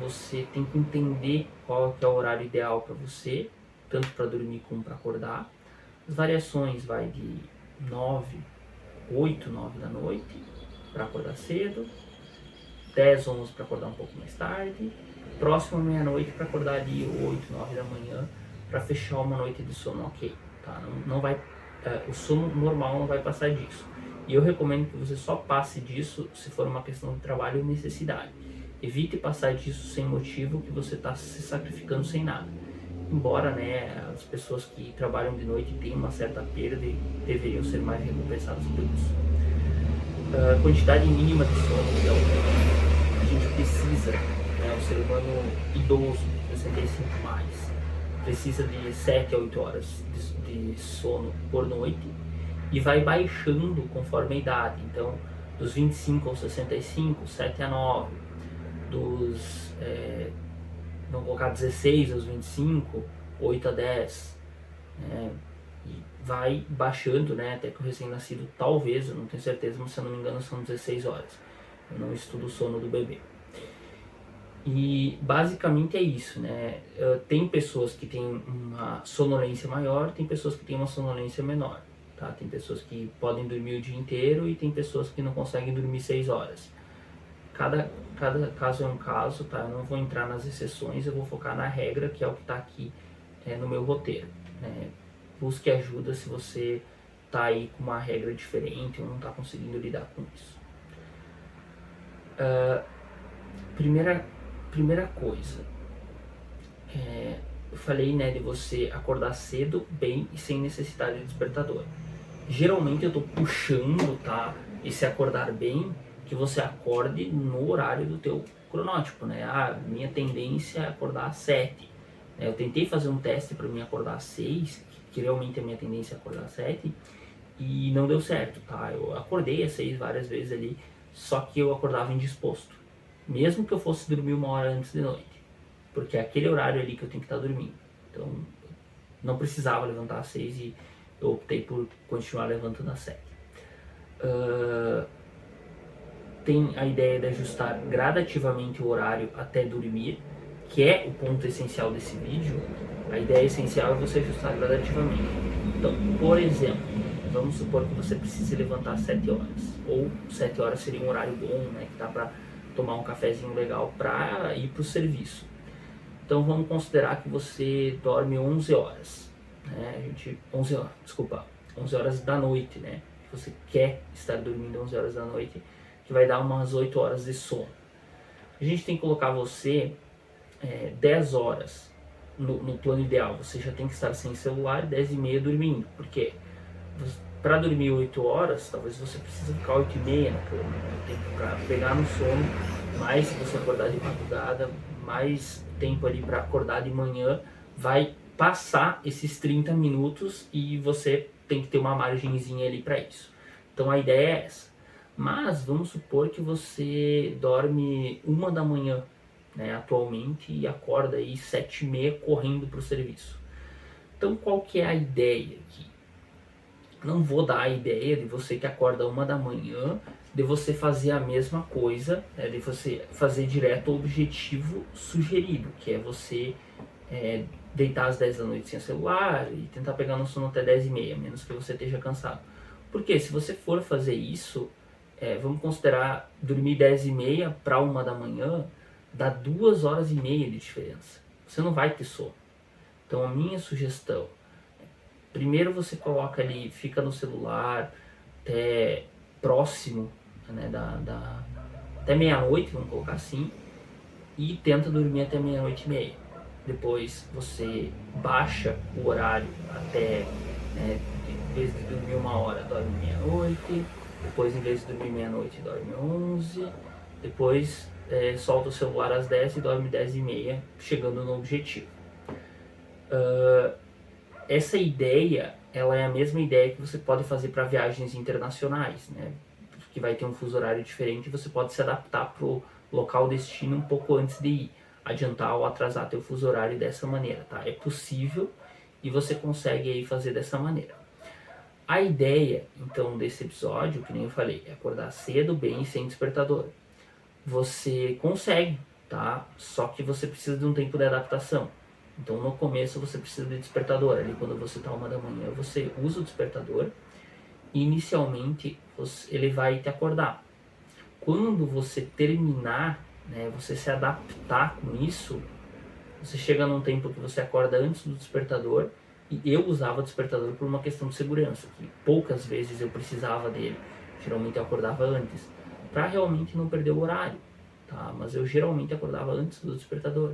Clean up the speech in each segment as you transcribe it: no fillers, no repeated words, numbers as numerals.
você tem que entender qual que é o horário ideal para você, tanto para dormir como para acordar. As variações vai de 9, 8, 9 da noite para acordar cedo, 10, 11 para acordar um pouco mais tarde, próximo à meia-noite para acordar ali 8, 9 da manhã para fechar uma noite de sono ok, tá? Não vai, o sono normal não vai passar disso. E eu recomendo que você só passe disso se for uma questão de trabalho ou necessidade. Evite passar disso sem motivo, que você está se sacrificando sem nada. Embora, né, as pessoas que trabalham de noite tenham uma certa perda e deveriam ser mais recompensadas por isso. A quantidade mínima de sono que a gente precisa, né, o ser humano idoso, 65 mais, precisa de 7 a 8 horas de sono por noite e vai baixando conforme a idade. Então, dos 25 aos 65, 7 a 9, dos, vamos colocar 16 aos 25, 8 a 10, né? E vai baixando, né, até que o recém-nascido, talvez, eu não tenho certeza, mas se eu não me engano são 16 horas. Eu não estudo o sono do bebê. E basicamente é isso, né? Tem pessoas que têm uma sonolência maior, tem pessoas que têm uma sonolência menor, tá? Tem pessoas que podem dormir o dia inteiro e tem pessoas que não conseguem dormir 6 horas. Cada caso é um caso, tá? Eu não vou entrar nas exceções, eu vou focar na regra, que é o que está aqui no meu roteiro, né? Busque ajuda se você tá aí com uma regra diferente ou não está conseguindo lidar com isso. Primeira coisa, eu falei, né, de você acordar cedo, bem e sem necessidade de despertador. Geralmente eu tô puxando, tá, esse acordar bem, que você acorde no horário do teu cronótipo, né? Minha tendência é acordar às 7. Eu tentei fazer um teste para mim acordar às 6, que realmente a minha tendência é acordar às 7, e não deu certo, tá? Eu acordei às 6 várias vezes ali, só que eu acordava indisposto, mesmo que eu fosse dormir uma hora antes de noite, porque é aquele horário ali que eu tenho que estar dormindo. Então, não precisava levantar às 6 e eu optei por continuar levantando às 7. Tem a ideia de ajustar gradativamente o horário até dormir, que é o ponto essencial desse vídeo. A ideia essencial é você ajustar gradativamente. Então, por exemplo, vamos supor que você precise levantar às 7 horas, ou 7 horas seria um horário bom, né, que dá para tomar um cafezinho legal para ir para o serviço. Então vamos considerar que você dorme 11 horas, né? 11 horas da noite, né? Você quer estar dormindo 11 horas da noite, que vai dar umas 8 horas de sono. A gente tem que colocar você 10 horas no plano ideal. Você já tem que estar sem celular, 10 e meia dormindo. Por quê? Para dormir 8 horas, talvez você precise ficar 8 e meia na cama, né? Tem que pegar no sono, mas se você acordar de madrugada, mais tempo ali para acordar de manhã, vai passar esses 30 minutos e você tem que ter uma margenzinha ali para isso. Então a ideia é essa. Mas vamos supor que você dorme 1 da manhã, né, atualmente, e acorda aí 7 e meia correndo para o serviço. Então qual que é a ideia aqui? Não vou dar a ideia de você que acorda 1 da manhã, de você fazer a mesma coisa, né, de você fazer direto o objetivo sugerido, que é você deitar às 10 da noite sem celular e tentar pegar no sono até 10 e meia, menos que você esteja cansado. Porque se você for fazer isso, vamos considerar dormir 10 e meia para 1 da manhã, dá 2 horas e meia de diferença. Você não vai ter sono. Então a minha sugestão, primeiro você coloca ali, fica no celular até próximo, né, até meia-noite, vamos colocar assim, e tenta dormir até meia-noite e meia. Depois você baixa o horário até, né, em vez de dormir 1 hora, dorme meia-noite, depois em vez de dormir meia-noite, dorme 11, depois solta o celular às 10 e dorme 10 e meia, chegando no objetivo. Essa ideia, ela é a mesma ideia que você pode fazer para viagens internacionais, né? Que vai ter um fuso horário diferente, você pode se adaptar para o local destino um pouco antes de ir, adiantar ou atrasar teu fuso horário dessa maneira, tá? É possível e você consegue aí fazer dessa maneira. A ideia, então, desse episódio, que nem eu falei, é acordar cedo, bem e sem despertador. Você consegue, tá? Só que você precisa de um tempo de adaptação. Então no começo você precisa de despertador. Ali quando você está 1 da manhã, você usa o despertador. Inicialmente ele vai te acordar. Quando você terminar, né, você se adaptar com isso, você chega num tempo que você acorda antes do despertador. E eu usava o despertador por uma questão de segurança, que poucas vezes eu precisava dele. Geralmente eu acordava antes, para realmente não perder o horário, tá? Mas eu geralmente acordava antes do despertador.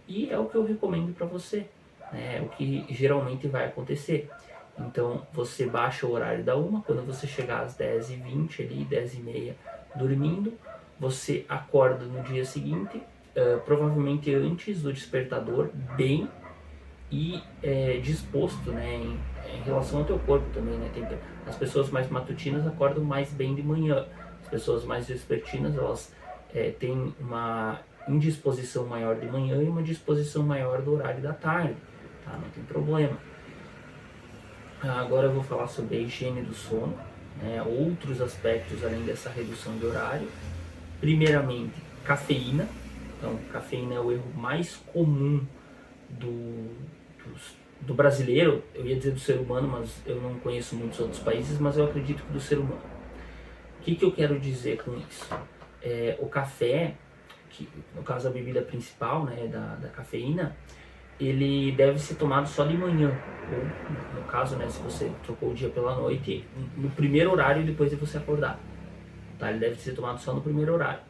E é o que eu recomendo para você, né? É o que geralmente vai acontecer. Então você baixa o horário da 1, quando você chegar às 10h20 ali, 10h30 dormindo, você acorda no dia seguinte, provavelmente antes do despertador, bem e disposto, né, em relação ao teu corpo também, né? As pessoas mais matutinas acordam mais bem de manhã, as pessoas mais vespertinas elas têm uma indisposição maior de manhã e uma disposição maior do horário da tarde, tá? Não tem problema. Agora eu vou falar sobre a higiene do sono, né, outros aspectos além dessa redução de horário. Primeiramente, cafeína. Então, cafeína é o erro mais comum do brasileiro, eu ia dizer do ser humano, mas eu não conheço muitos outros países, mas eu acredito que do ser humano. O que eu quero dizer com isso? O café, que no caso a bebida principal, né, da cafeína, ele deve ser tomado só de manhã, ou no caso, né, se você trocou o dia pela noite, no primeiro horário depois de você acordar, tá? Ele deve ser tomado só no primeiro horário.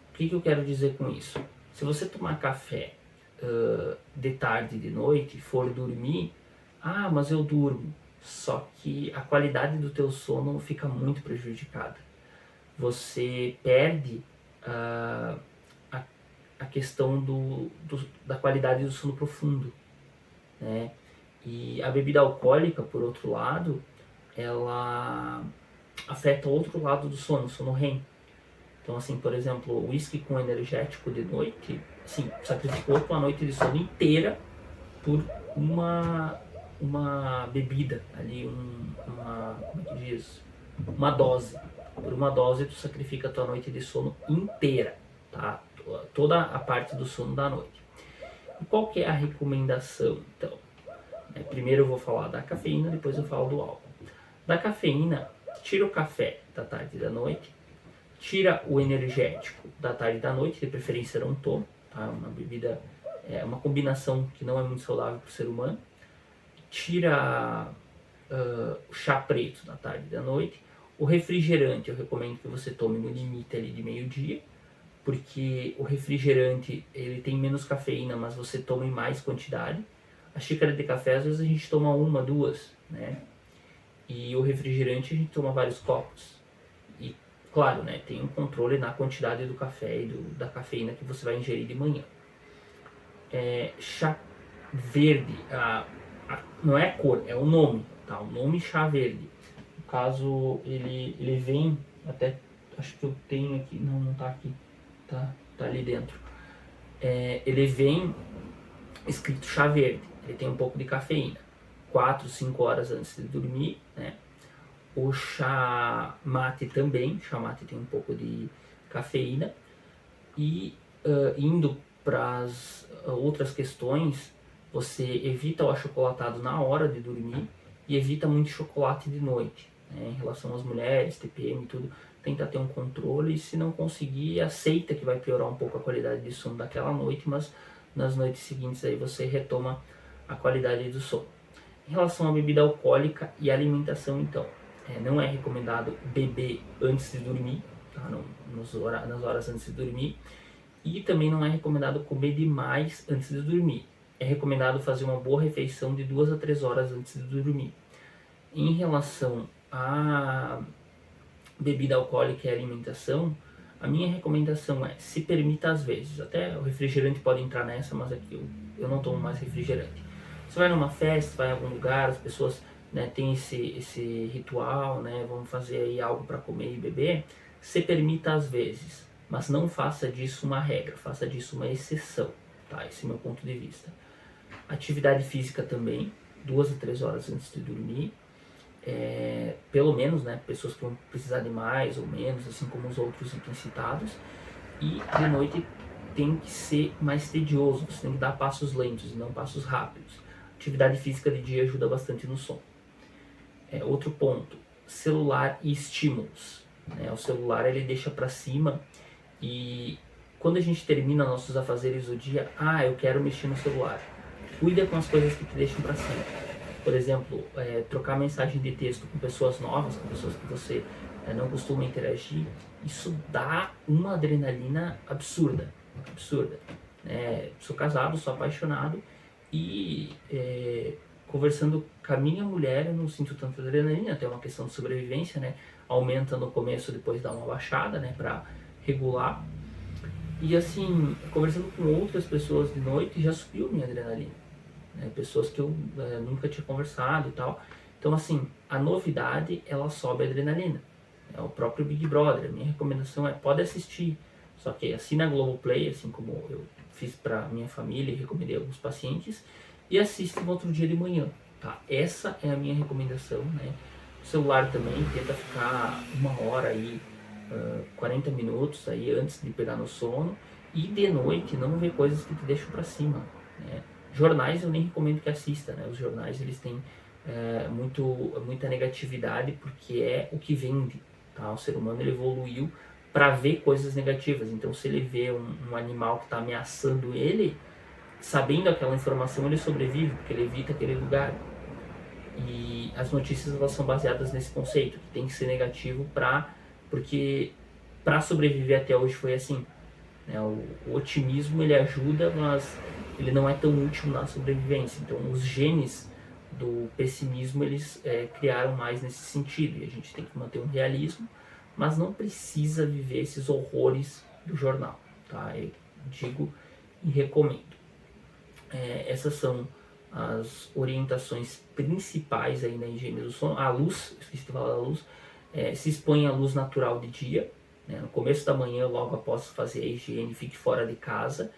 O que eu quero dizer com isso? Se você tomar café de tarde e de noite, for dormir, mas eu durmo, só que a qualidade do teu sono fica muito prejudicada. Você perde a questão da qualidade do sono profundo, né? E a bebida alcoólica, por outro lado, ela afeta outro lado do sono, o sono REM. Então, assim, por exemplo, o uísque com energético de noite, assim, sacrificou tua noite de sono inteira por uma bebida ali, como é que diz? Uma dose. Por uma dose tu sacrifica a tua noite de sono inteira, tá? Toda a parte do sono da noite. E qual que é a recomendação, então? Primeiro eu vou falar da cafeína, depois eu falo do álcool. Da cafeína, tira o café da tarde e da noite, tira o energético da tarde e da noite, de preferência não tome, tá? Uma bebida, uma combinação que não é muito saudável para o ser humano. Tira o chá preto da tarde e da noite. O refrigerante eu recomendo que você tome no limite ali de meio-dia, porque o refrigerante ele tem menos cafeína, mas você toma em mais quantidade. A xícara de café às vezes a gente toma 1, 2, né? E o refrigerante a gente toma vários copos. E claro, né, tem um controle na quantidade do café e da cafeína que você vai ingerir de manhã. Chá verde, não é a cor, é o nome, tá? O nome chá verde. No caso, ele vem, até acho que eu tenho aqui, não tá aqui, tá ali dentro. Ele vem escrito chá verde, ele tem um pouco de cafeína, 4, 5 horas antes de dormir, né? O chá mate também, chá mate tem um pouco de cafeína. E indo para as outras questões, você evita o achocolatado na hora de dormir e evita muito chocolate de noite, né? Em relação às mulheres, TPM e tudo, tenta ter um controle e se não conseguir, aceita que vai piorar um pouco a qualidade de sono daquela noite, mas nas noites seguintes aí você retoma a qualidade do sono. Em relação à bebida alcoólica e alimentação, então, não é recomendado beber antes de dormir, tá? Nas horas antes de dormir, e também não é recomendado comer demais antes de dormir. É recomendado fazer uma boa refeição de 2 a 3 horas antes de dormir. Em relação à bebida alcoólica e alimentação, a minha recomendação é, se permita às vezes, até o refrigerante pode entrar nessa, mas aqui eu não tomo mais refrigerante. Você vai numa festa, vai em algum lugar, as pessoas, né, têm esse ritual, né, vão fazer aí algo para comer e beber, se permita às vezes, mas não faça disso uma regra, faça disso uma exceção, tá? Esse é o meu ponto de vista. Atividade física também, 2 a 3 horas antes de dormir, pelo menos, né, pessoas que vão precisar de mais ou menos, assim como os outros itens citados. E de noite tem que ser mais tedioso, você tem que dar passos lentos e não passos rápidos. Atividade física de dia ajuda bastante no sono. Outro ponto, celular e estímulos. O celular ele deixa para cima e quando a gente termina nossos afazeres do dia, eu quero mexer no celular. Cuida com as coisas que te deixam para cima. Por exemplo, trocar mensagem de texto com pessoas novas, com pessoas que você não costuma interagir, isso dá uma adrenalina absurda. Sou casado, sou apaixonado e conversando com a minha mulher eu não sinto tanta adrenalina, até uma questão de sobrevivência, né? Aumenta no começo, depois dá uma baixada, né? Para regular. E assim, conversando com outras pessoas de noite, já subiu minha adrenalina. Pessoas que eu nunca tinha conversado e tal. Então assim, a novidade, ela sobe a adrenalina. O próprio Big Brother, a minha recomendação pode assistir. Só que assina a Globoplay, assim como eu fiz para minha família e recomendei a alguns pacientes. E assiste no outro dia de manhã, tá? Essa é a minha recomendação, né? O celular também, tenta ficar 1 hora aí, 40 minutos aí antes de pegar no sono. E de noite não ver coisas que te deixam para cima, né? Jornais eu nem recomendo que assista, né? Os jornais eles têm muita negatividade porque é o que vende, tá? O ser humano ele evoluiu para ver coisas negativas. Então se ele vê um animal que está ameaçando ele, sabendo aquela informação ele sobrevive porque ele evita aquele lugar. E as notícias elas são baseadas nesse conceito que tem que ser negativo porque para sobreviver até hoje foi assim, né? O otimismo ele ajuda, mas ele não é tão útil na sobrevivência. Então os genes do pessimismo eles criaram mais nesse sentido e a gente tem que manter um realismo, mas não precisa viver esses horrores do jornal, tá? Eu digo e recomendo. Essas são as orientações principais aí na higiene do sono. A luz, esqueci de falar da luz, se expõe à luz natural de dia, né? No começo da manhã, logo após fazer a higiene, fique fora de casa.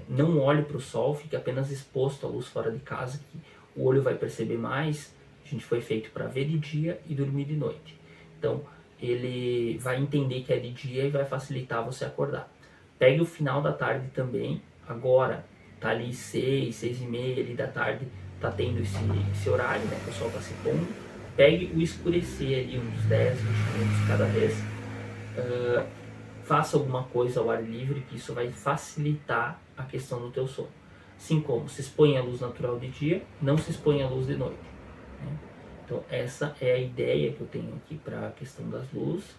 Não olhe para o sol, fique apenas exposto à luz fora de casa, que o olho vai perceber mais. A gente foi feito para ver de dia e dormir de noite. Então, ele vai entender que é de dia e vai facilitar você acordar. Pegue o final da tarde também. Agora, tá ali 6h30 ali da tarde, tá tendo esse horário, né? O pessoal tá se pondo. Pegue o escurecer ali, uns 10, 20 minutos cada vez. Faça alguma coisa ao ar livre, que isso vai facilitar a questão do teu sono. Assim como se expõe à luz natural de dia, não se expõe à luz de noite, né? Então essa é a ideia que eu tenho aqui para a questão das luzes.